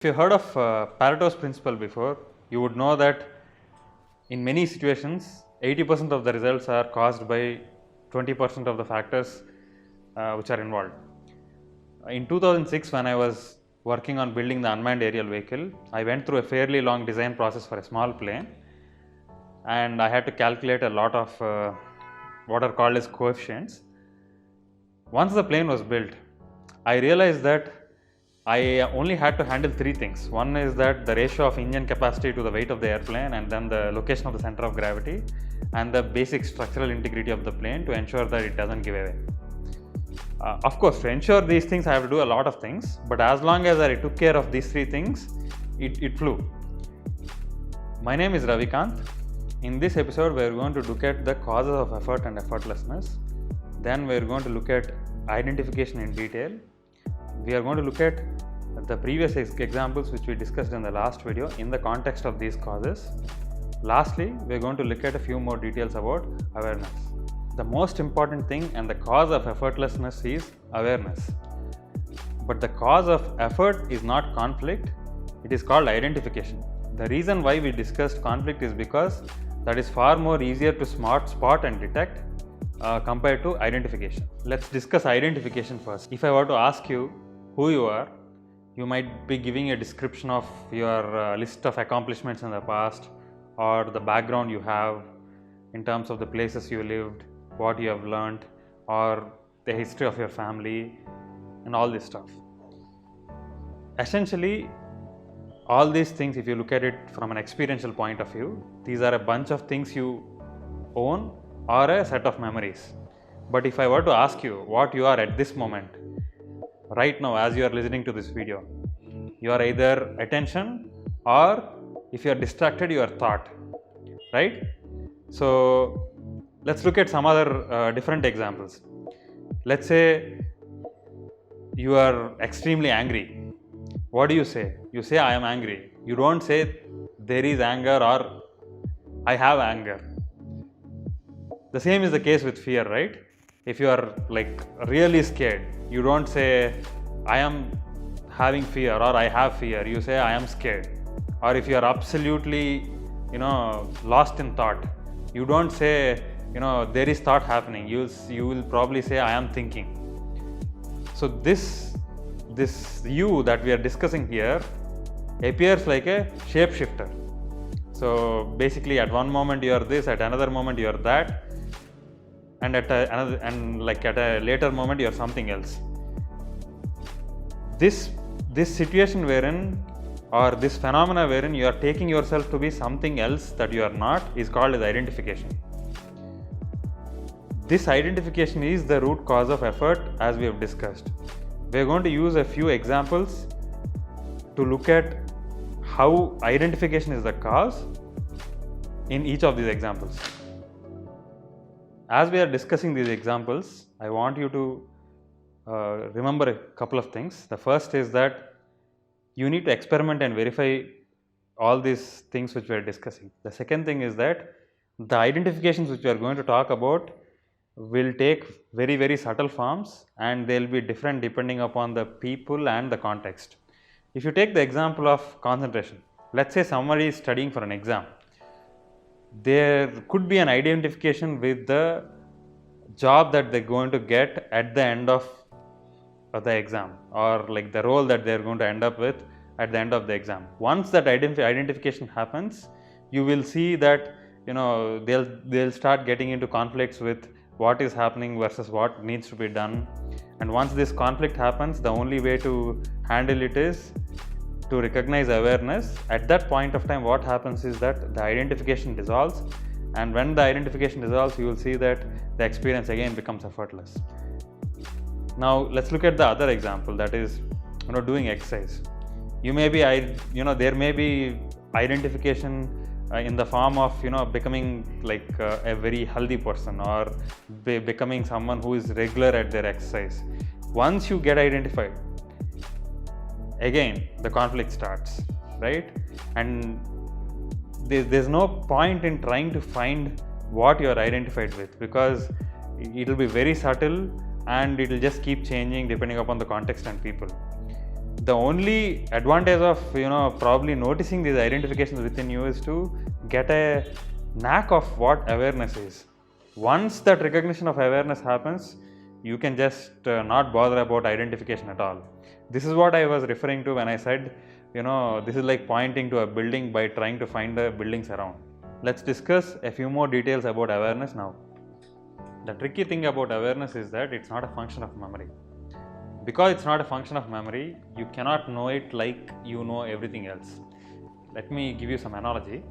If you heard of Pareto's principle before, you would know that in many situations 80% of the results are caused by 20% of the factors which are involved. In 2006, when I was working on building the unmanned aerial vehicle, I went through a fairly long design process for a small plane, and I had to calculate a lot of what are called as coefficients. Once the plane was built, I realized that I only had to handle three things. One is that the ratio of engine capacity to the weight of the airplane, and then the location of the center of gravity, and the basic structural integrity of the plane to ensure that it doesn't give away. Of course, to ensure these things, I have to do a lot of things, but as long as I took care of these three things, it flew. My name is Ravikant. In this episode, we are going to look at the causes of effort and effortlessness. Then we are going to look at identification in detail. We are going to look at the previous examples which we discussed in the last video in the context of these causes. Lastly, we are going to look at a few more details about awareness. The most important thing and the cause of effortlessness is awareness. But the cause of effort is not conflict, it is called identification. The reason why we discussed conflict is because that is far more easier to spot and detect compared to identification. Let's discuss identification first. If I were to ask you who you are, you might be giving a description of your list of accomplishments in the past, or the background you have in terms of the places you lived, what you have learned, or the history of your family, and all this stuff. Essentially, all these things, if you look at it from an experiential point of view, these are a bunch of things you own or a set of memories. But if I were to ask you what you are at this moment, right now as you are listening to this video, you are either attention, or if you are distracted, you are thought, right? So let's look at some other different examples. Let's say you are extremely angry. What do you say? You say, I am angry. You don't say there is anger or I have anger. The same is the case with fear, right? If you are like really scared, you don't say I am having fear or I have fear. You say I am scared. Or if you are absolutely lost in thought, you don't say there is thought happening. You will probably say I am thinking. So this you that we are discussing here appears like a shapeshifter. So basically, at one moment you are this, at another moment you are that, and at a later moment you are something else. This situation wherein, or this phenomena wherein you are taking yourself to be something else that you are not, is called as identification. This identification is the root cause of effort, as we have discussed. We are going to use a few examples to look at how identification is the cause in each of these examples. As we are discussing these examples, I want you to remember a couple of things. The first is that you need to experiment and verify all these things which we are discussing. The second thing is that the identifications which we are going to talk about will take very, very subtle forms, and they will be different depending upon the people and the context. If you take the example of concentration, let's say somebody is studying for an exam. There could be an identification with the job that they are going to get at the end of the exam, or like the role that they are going to end up with at the end of the exam. Once that identification happens, you will see that they'll start getting into conflicts with what is happening versus what needs to be done. And once this conflict happens, the only way to handle it is to recognize awareness. At that point of time, what happens is that the identification dissolves, and when the identification dissolves, you will see that the experience again becomes effortless. Now let's look at the other example, that is doing exercise. There may be identification in the form of becoming like a very healthy person, or becoming someone who is regular at their exercise. Once you get identified, again the conflict starts, right? And there's no point in trying to find what you are identified with, because it will be very subtle and it will just keep changing depending upon the context and people. The only advantage of probably noticing these identifications within you is to get a knack of what awareness is. Once that recognition of awareness happens, you can just not bother about identification at all. This is what I was referring to when I said, this is like pointing to a building by trying to find the buildings around. Let's discuss a few more details about awareness now. The tricky thing about awareness is that it's not a function of memory. Because it's not a function of memory, you cannot know it like you know everything else. Let me give you some analogy.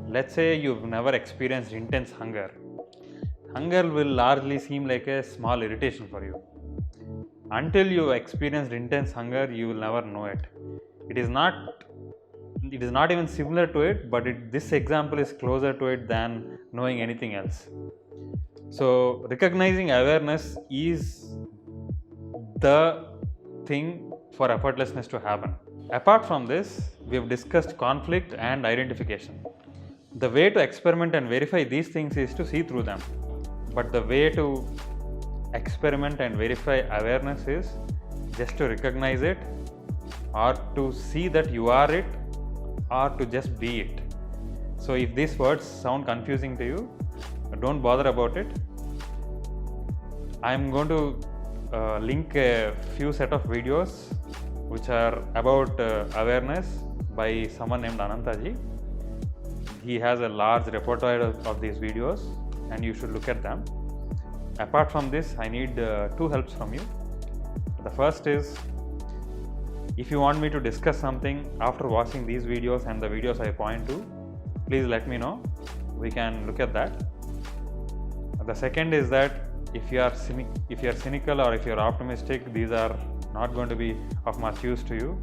Let's say you've never experienced intense hunger. Hunger will largely seem like a small irritation for you. Until you experienced intense hunger, you will never know it. It is not even similar to it, but this example is closer to it than knowing anything else. So recognizing awareness is the thing for effortlessness to happen. Apart from this, we have discussed conflict and identification. The way to experiment and verify these things is to see through them. But the way to experiment and verify awareness is just to recognize it, or to see that you are it, or to just be it. So if these words sound confusing to you, don't bother about it. I am going to link a few set of videos which are about awareness by someone named Anantaji. He has a large repertoire of these videos and you should look at them. Apart from this, I need two helps from you. The first is, if you want me to discuss something after watching these videos and the videos I point to, please let me know. We can look at that. The second is that if you are cynical or if you are optimistic, these are not going to be of much use to you.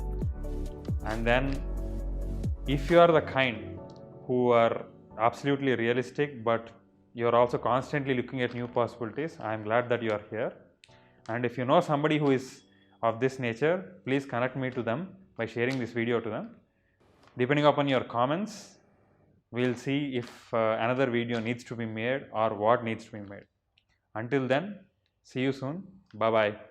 And then if you are the kind who are absolutely realistic, but you are also constantly looking at new possibilities, I am glad that you are here. And if you know somebody who is of this nature, please connect me to them by sharing this video to them. Depending upon your comments, we'll see if another video needs to be made or what needs to be made. Until then, see you soon. Bye bye.